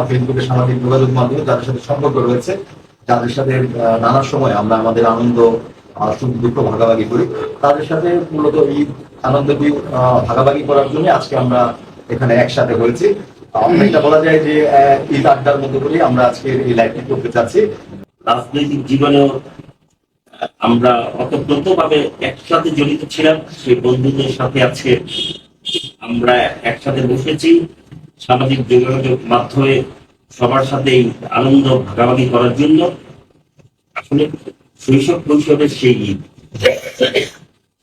ফেসবুকে সামাজিক যোগাযোগ মাধ্যমে যাদের সাথে সম্পর্ক রয়েছে, যাদের সাথে নানা সময় আমরা আমাদের আনন্দ সুখ দুঃখ ভাগাভাগি করি, তাদের সাথে মূলত ঈদ আনন্দটি ভাগাভাগি করার জন্য আজকে আমরা এখানে একসাথে হয়েছি। এটা বলা যায় যে ঈদ আড্ডার মধ্যে করেই আমরা আজকে এই লাইভটি করতে চাচ্ছি। রাজনৈতিক জীবনেও আমরা অতপ্রতভাবে একসাথে জড়িত ছিলাম, সেই বন্ধুদের সাথে আজকে আমরা একসাথে বসেছি সামাজিক যোগাযোগ মাধ্যমে সবার সাথেই আনন্দ ভাগাভাগি করার জন্য। আসলে শৈশব কৈশোরের সেই ঈদ,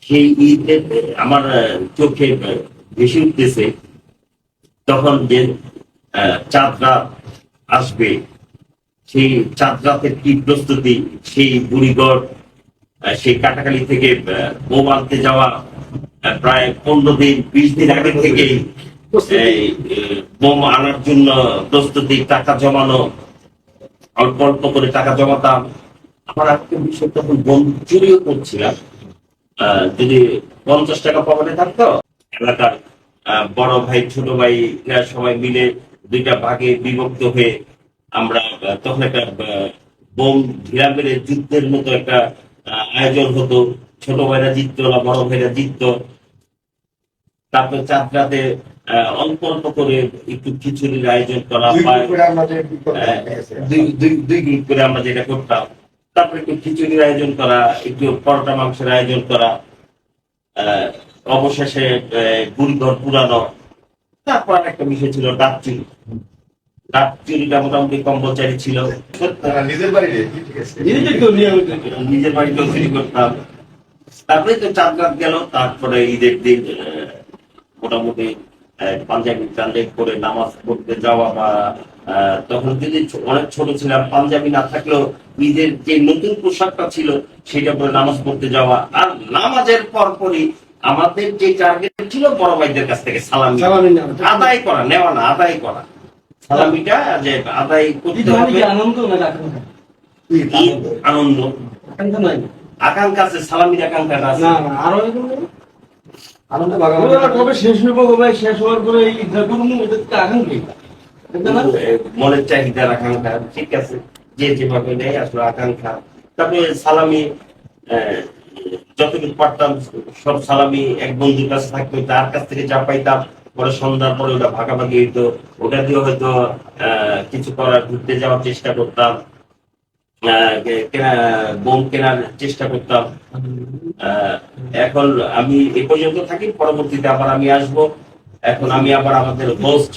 সেই ঈদের আমার চোখে ভেসে উঠতেছে তখন যে চাঁদ রাত আসবে, সেই চাঁদ রাতের কি প্রস্তুতি, সেই বুড়িগড় সেই কাটাখালী থেকে বোম আনতে যাওয়া প্রায় 15 দিন 20 দিন আগে থেকেই বোম আনার জন্য প্রস্তুতি, টাকা জমানো, অল্প অল্প করে টাকা জমাতাম। আমার একটা বিষয় তখন বোম চুরিও করছিলাম। যদি 50 টাকা পকেটে থাকতো, এলাকার বড় ভাই ছোট ভাই সবাই মিলে দুইটা ভাগে বিভক্ত হয়ে আমরা তখন একটা বোম ঘিরা মেরে যুদ্ধের মতো একটা আয়োজন হতো। ছোট ভাইরা জিততো না বড় ভাইরা জিততো। তারপর চাঁদ রাতে অল্প অল্প করে একটু খিচুড়ির আয়োজন করা, দুই গ্রুপ করে আমরা যেটা করতাম। তারপর একটু খিচুড়ির আয়োজন করা, একটু পরোটা মাংসের আয়োজন করা, অবশেষে বুড়িঘর পুরানো। তারপর একটা বিষয় ছিল ডাক চুরি। ডাক চুরিটা মোটামুটি কম্পালসারি ছিল। নিজের বাড়িতেও চুরি করতাম। তারপরে তো চাঁদ রাত গেল। তারপরে ঈদের দিন মোটামুটি পাঞ্জাবি টাঞ্জাবি করে নামাজ পড়তে যাওয়া, বা তখন যদি অনেক ছোট ছিলাম পাঞ্জাবি না থাকলেও ঈদের যে নতুন পোশাকটা ছিল সেটা পরে নামাজ পড়তে যাওয়া। আর নামাজের পরপরই আমাদের যে টার্গেট ছিল বড় ভাইদের কাছ থেকে সালামি আদায় করা, নেওয়া না আদায় করা। সালামিটা যে আদায় করতে হবে। আনন্দ আকাঙ্ক্ষা আছে, সালামির আকাঙ্ক্ষাটা আছে। কবে শেষ হইব, কবে শেষ হওয়ার পরে মনের চাহিদার আকাঙ্ক্ষা, ঠিক আছে, যে যেভাবে নেয় আসলে আকাঙ্ক্ষা। তারপরে সালামি যতটুকু পারতাম সব সালামি এক বন্ধুর কাছে থাকতো, তার কাছ থেকে যা পাইতাম পরে সন্ধ্যার পরে ওটা ভাগাভাগি হইতো। ওটা দিয়ে হয়তো কিছু করার, ঘুরতে যাওয়ার চেষ্টা করতাম, বোম কেনার চেষ্টা করতাম। এখন আমি এ পর্যন্ত থাকি, পরবর্তীতে আবার আমি আসব। এখন আমি আবার আমাদের হোস্ট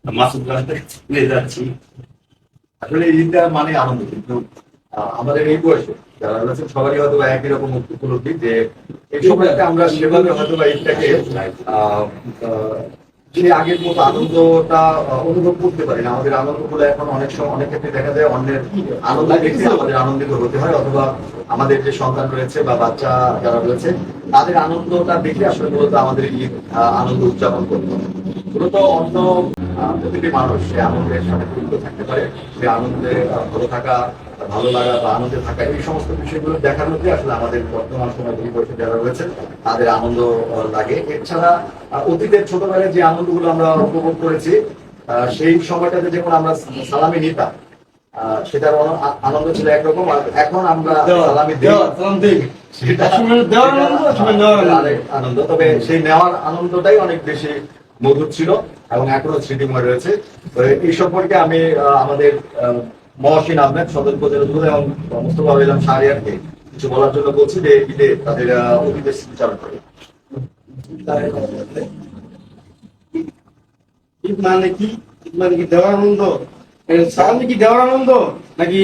মাসুদ চলে যাচ্ছি। আসলে ঈদটা মানে আনন্দ, কিন্তু আমাদের এই বয়সে যারা রয়েছেন সবারই হয়তো একই রকম উপলব্ধি যে এই সময়টাতে আমরা সেভাবে হয়তো বা ঈদটাকে যে আগের মতো আনন্দটা অনুভব করতে পারি না। আমাদের আনন্দগুলো এখন অনেক সময় অনেক ক্ষেত্রে দেখা যায় অন্যের আনন্দ দেখে আমাদের আনন্দিত হতে হয়, অথবা আমাদের যে সন্তান রয়েছে বা বাচ্চা যারা রয়েছে তাদের আনন্দটা দেখে আসলে মূলত আমাদের ঈদ আনন্দ উদযাপন করতে হবে। মূলত অন্য প্রতিটি মানুষ সে আনন্দের সাথে যুক্ত থাকতে পারে, সে আনন্দে ভালো থাকা, ভালো লাগা বা আনন্দে থাকা, এই সমস্ত বিষয়গুলো দেখার মধ্যে আসলে আমাদের বর্তমান সময় এই বয়সে যারা রয়েছে তাদের আনন্দ লাগে। এছাড়া অতীতের ছোটবেলায় যে আনন্দগুলো আমরা উপভোগ করেছি, সেই সময়টাতে যেমন আমরা সালামি নিতাম, সেটার আনন্দ ছিল একরকম। আর এখন আমরা সালামি দিই, সেটা আরেক আনন্দ। তবে সেই নেওয়ার আনন্দটাই অনেক বেশি মধুর ছিল এবং এখনো স্মৃতিময় রয়েছে। এই সম্পর্কে আমি আমাদের মহসিন আহমেদ, সদর উপজেলা এবং মোস্তফা ইসলাম শাহরিয়ারকে কিছু বলার জন্য বলছি যে ঈদে তাদের অতীতের স্মৃতিচারণ করে। ঈদ মানে কি? ঈদ মানে কি দেওয়ার আনন্দ? সালামি কি দেওয়ার আনন্দ নাকি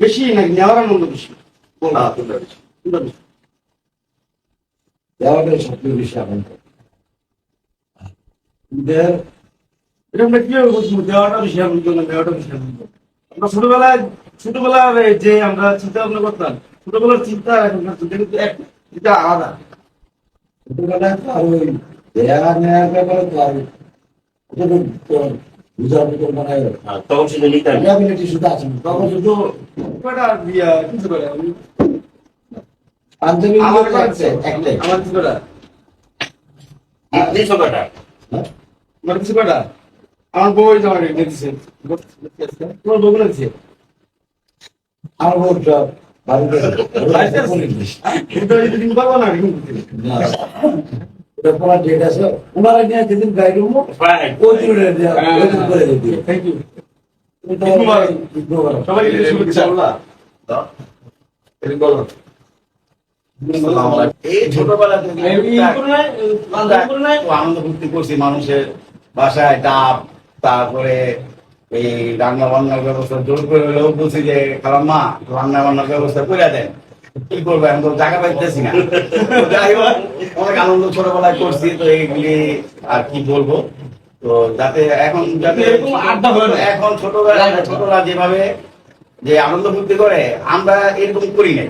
বেশি, নাকি নেওয়ার আনন্দ বেশি? দেওয়াটাই সবচেয়ে বেশি আনন্দ। এটা আমরা কিভাবে বলছি দেওয়াটা বেশি আনন্দ না দেওয়াটা বেশি আনন্দ? আমরা ছোটবেলার যে আমরা চিন্তা ভাবনা করতাম, ছোটবেলার চিন্তা এখনকার চিন্তা কিন্তু এটা আলাদা। ছোটবেলায় তো আর ওই দেয়া নেওয়ার ব্যাপারে তো আর বুঝার মতো মনে হয় তখন শুধু নিতাম, শুধু আছে, তখন শুধু কিছু করে পাঞ্জাবি আমার একটাই আমার কিছু করে ছোটটা আমার কিছু কটা আমার বউ আমাকে দিয়েছে, তোমার বউ দিয়েছে। আমার বউটা বাড়িতে তুমি পারবো না ওটা পড়ার ডেট আছে, ওনারা নিয়ে যেদিন গাইড রুম ওই দিন করে দিই। Thank you. এটা সবাই শুভেচ্ছা। এই ছোটবেলা থেকে আনন্দ ফুর্তি করছি, মানুষের বাসায় ডাব, তারপরে এই রান্না বান্নার ব্যবস্থা জোর করে হলেও বলছি যে খালাম্মা রান্না বান্নার ব্যবস্থা করে দেন, কি করবো এখন তো জায়গা পাইতেছি না। যাই হোক, অনেক আনন্দ ছোটবেলায় করছি, তো এইগুলি আর কি বলবো। তো যাতে এখন যাতে এরকম আড্ডা হয় না। এখন ছোটরা যেভাবে যে আনন্দ ফুর্তি করে আমরা এরকম করি নাই,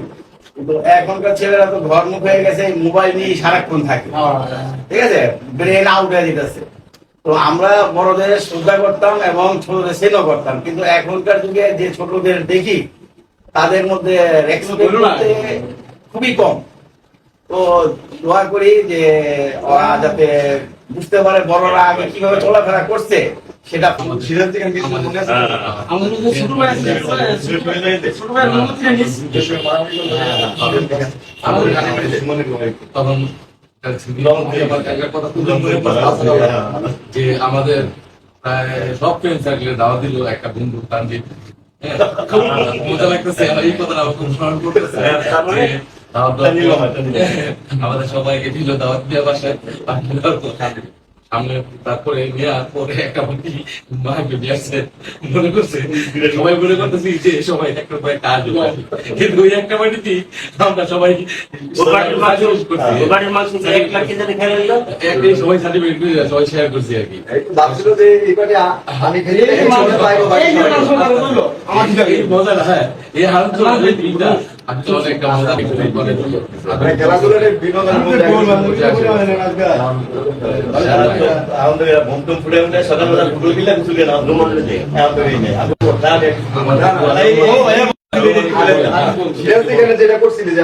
কিন্তু এখনকার ছেলেরা তো ঘর মুখ হয়ে গেছে, মোবাইল নিয়ে সারাক্ষণ থাকে, ঠিক আছে, ব্রেন আউট হয়ে যেতেছে। তো আমরা বড়দের শ্রদ্ধা করতাম এবং ছোটদের স্নেহ করতাম, কিন্তু এখনকার যুগে যে ছোটদের দেখি তাদের মধ্যে রেসপেক্ট করতে খুবই কম। তো দোয়া করি যে ওরা যাতে বুঝতে পারে বড়রা আগে কিভাবে চলাফেরা করছে সেটা। সিরাজ থেকে কিছু মনে আছে? আমাদের যে ছোট ভাই আছে, ছোট ভাই তখন কথা যে আমাদের প্রায় সব ফ্রেন্ড সার্কেলে দাওয়া দিল একটা বন্ধু তানজিৎ। মজা লাগতেছে এই কথাটা খুব স্মরণ করতেছে যে আমাদের সবাইকে দিল দাওয়াত দিয়ে বাসায় সামনে, তারপরে নেওয়ার পরে একটা মাকে নিয়ে আসছে, মনে করছে সবাই মনে করতেছি যে সবাই একটা করে কাজ হবে, কিন্তু ওই একটা বাড়িতেই আমরা সবাই একটাই সবাই সার্টিফিকেট করে সবাই শেয়ার করছি আর কি। ভাবছিল যে এইবারে আমি খেলে এই মজা না, হ্যাঁ এই হারুন তিনটা আর তো অনেকটা মজা করে খেলাধুলার বিনোদনের মধ্যে আমাদের বমটম ফুটে উঠে সকালবেলা ফুটবল খেলে কিছু কেন যেটা করছিলি যে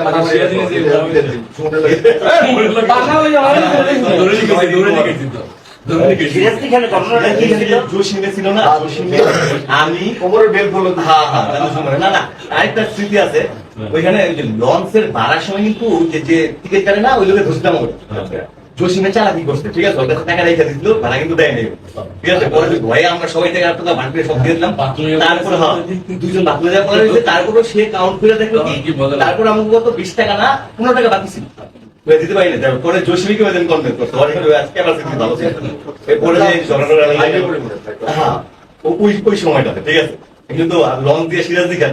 আমি কোমরের বেল বললো না না আরেকটা স্মৃতি আছে, ওইখানে লঞ্চের ভাড়ার সময় কিন্তু যে টিকিট কাটে না ওই লোকের ধরছিলাম জসিমে চালাকি করছে, ঠিক আছে, ওর কাছে টাকা রেখে দিচ্ছিল, ভাড়া কিন্তু দেয় নাই, ঠিক আছে। পরে ভয়ে আমরা সবাই টাকা টাকা ভাগ করে সব দিয়ে দিলাম। তারপরে দুইজন বাকি দেওয়ার পরে তারপরে সে কাউন্ট করে দেখলো কি, তারপরে আমাকে কত 20 টাকা না 15 টাকা বাকি ছিল, দিতে পারি না। পরে জসিমিকে ওই দিন কনভেন্স করতে আজকে আবার ভালো ছিল। এরপরে যে হ্যাঁ ওই সময়টাতে, ঠিক আছে, কিন্তু লঞ্চ দিয়ে সিরাজ দিকে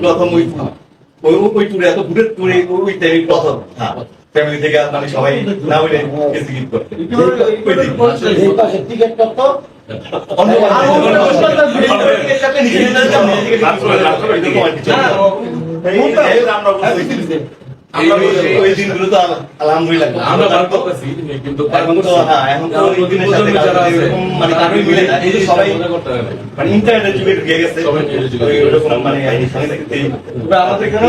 প্রথম ওই ট্যুরে এত দূরের ট্যুরে ওই টাইমে প্রথম ফ্যামিলি থেকে মানে সবাই না হইলে গেছি গিফট করতে। এই পাশে টিকিট কত ওই দিনগুলো তো আলহামদুলিল্লাহ আমরা বার করতেছি, কিন্তু এখন তো এখন তো ওই দিনের সাথে এরকম মানে কারোই মিলে না, এই যে সবাই মানে ইন্টারনেটের যুগে ঢুকে গেছে ওইরকম মানে আমাদের এখানে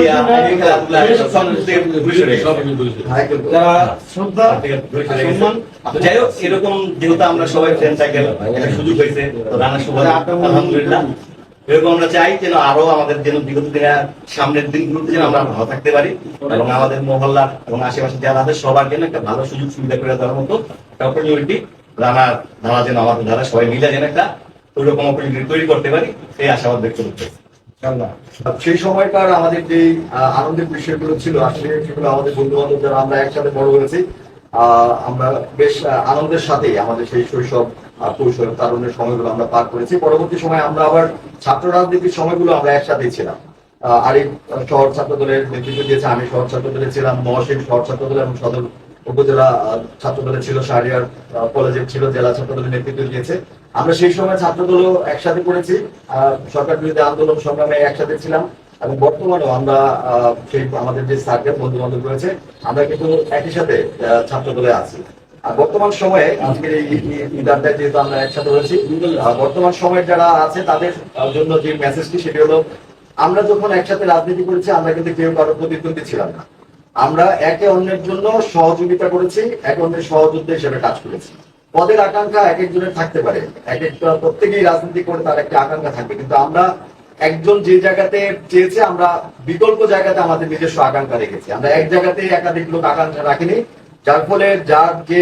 যারা শ্রদ্ধা সম্মান, যাই হোক এরকম যেহেতু আমরা সবাই ফ্রেন্ড সার্কেল একটা সুযোগ হয়েছে, তো রান্নার সুবাদে আলহামদুলিল্লাহ এরকম আমরা চাই যেন আরো আমাদের যেন বিগত দিনে সামনের দিনগুলোতে যেন আমরা ভালো থাকতে পারি এবং আমাদের মহল্লা এবং আশেপাশে যারা আছে সবার জন্য একটা ভালো সুযোগ সুবিধা করে দেওয়ার মতো একটা অপরচুনিটি রানার ধারা যেন আমাদের ধারা সবাই মিলে যেন একটা ওইরকম অপরচুনিটি তৈরি করতে পারি এই আশাবাদ ব্যক্ত করতে। সেই সময়কার আমাদের যে আনন্দের বিষয়গুলো ছিল আসলে সেগুলো আমাদের বন্ধু বান্ধব যারা আমরা একসাথে বড় হয়েছি, আমরা বেশ আনন্দের সাথেই আমাদের সেই শৈশব কৈশোর তারুণ্যের সময়গুলো আমরা পার করেছি। পরবর্তী সময় আমরা আবার ছাত্র রাজনীতির সময়গুলো আমরা একসাথেই ছিলাম। আরিফ শহর ছাত্র দলের নেতৃত্ব দিয়েছে, আমি শহর ছাত্র দলে ছিলাম, মহসিন শহর ছাত্র দল এবং সদর উপজেলা ছাত্র দলে ছিল, শাহরিয়ার কলেজের ছিল, জেলা ছাত্র দলের নেতৃত্ব দিয়েছে। আমরা সেই সময় ছাত্র দলও একসাথে করেছি, সরকার বিরোধী আন্দোলন সংগ্রামে একসাথে ছিলাম এবং বর্তমানেও আমরা সেই আমাদের যে সার্কেল বন্ধু বান্ধব রয়েছে আমরা কিন্তু একই সাথে ছাত্র দলে আছি। আর বর্তমান সময়ে আজকের এই ঈদারটায় যেহেতু আমরা একসাথে রয়েছি, বর্তমান সময়ে যারা আছে তাদের জন্য যে মেসেজটি সেটি হলো, আমরা যখন একসাথে রাজনীতি করেছি আমরা কিন্তু কেউ কারোর প্রতিদ্বন্দ্বী ছিলাম না, আমরা একে অন্যের জন্য সহযোগিতা করেছি, একে অন্যের সহযোদ্ধা হিসেবে কাজ করেছি। পদের আকাঙ্ক্ষা এক একজনের থাকতে পারে, এক একটা প্রত্যেকেই রাজনীতি করে তার একটা আকাঙ্ক্ষা থাকবে, কিন্তু আমরা একজন যে জায়গাতে চেয়েছে আমরা বিকল্প জায়গাতে আমাদের নিজস্ব আকাঙ্ক্ষা রেখেছি। আমরা এক জায়গাতে একাধিক লোক আকাঙ্ক্ষা রাখিনি, যার ফলে যার যে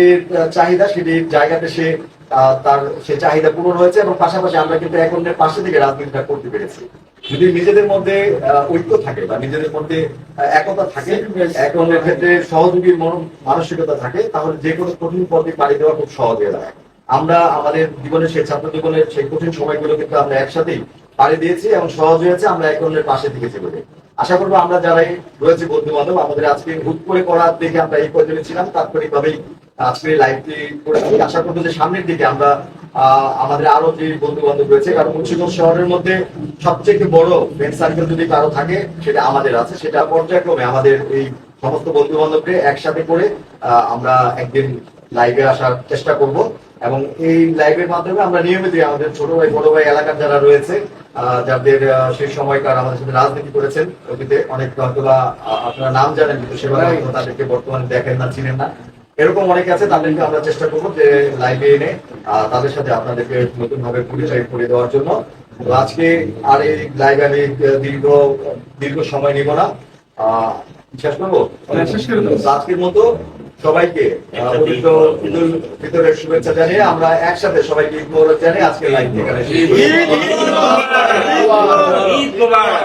চাহিদা সেটি জায়গাতে সে তার সে চাহিদা পূরণ হয়েছে, এবং পাশাপাশি আমরা কিন্তু এক অন্যের পাশে থেকে রাজনীতিটা করতে পেরেছি। যদি নিজেদের মধ্যে ঐক্য থাকে বা নিজেদের মধ্যে একতা থাকে, এক অন্যের ক্ষেত্রে সহযোগীর মানসিকতা থাকে, তাহলে যে কোনো কঠিন পথে পাড়ি দেওয়া খুব সহজ হয়ে দাঁড়ায়। আমরা আমাদের জীবনের সেই ছাত্র জীবনের সেই কঠিন সময়গুলো কিন্তু আমরা একসাথেই পাড়ি দিয়েছি এবং সহজ হয়েছে, আমরা এক অন্যের পাশে থেকেছি বলে। আশা করবো আমরা যারাই রয়েছে বন্ধু বান্ধব, আমাদের আজকে হুট করে করার দেখে আমরা এই পর্যায়ে ছিলাম, তাৎক্ষণিকভাবেই আজকে লাইভটি করেছি। আশা করবো যে সামনের দিকে আমরা আমাদের আরো যে বন্ধু বান্ধব রয়েছে, কারণ মুন্সিগঞ্জ শহরের মধ্যে সবচেয়ে বড় ফ্রেন্ড সার্কেল যদি কারো থাকে সেটা আমাদের আছে। সেটা পর্যায়ক্রমে আমাদের এই সমস্ত বন্ধু বান্ধবকে একসাথে করে আমরা একদিন লাইভে আসার চেষ্টা করব, এবং এই লাইভের মাধ্যমে আমরা নিয়মিত আমাদের ছোট ভাই বড় ভাই এলাকার যারা রয়েছে, যাদের সেই সময়কার আমাদের সাথে রাজনীতি করেছেন অতীতে, অনেক হয়তো বা আপনারা নাম জানেন কিন্তু সেভাবে হয়তো তাদেরকে বর্তমানে দেখেন না, চিনেন না, এরকম অনেকে আছে, তাদেরকে আমরা চেষ্টা করবো যে লাইভে এনে তাদের সাথে আপনাদেরকে নতুন ভাবে পরিচয় করে দেওয়ার জন্য। তো আজকে আর এই লাইভে আমি দীর্ঘ সময় নিব না, শেষ করবো। তো আজকের মতো সবাইকে পবিত্র ঈদুল ফিতরের শুভেচ্ছা জানিয়ে আমরা একসাথে সবাইকে ঈদ মোবারক জানিয়ে আজকে লাইভ এখানে শেষ করছি। ঈদ মোবারক।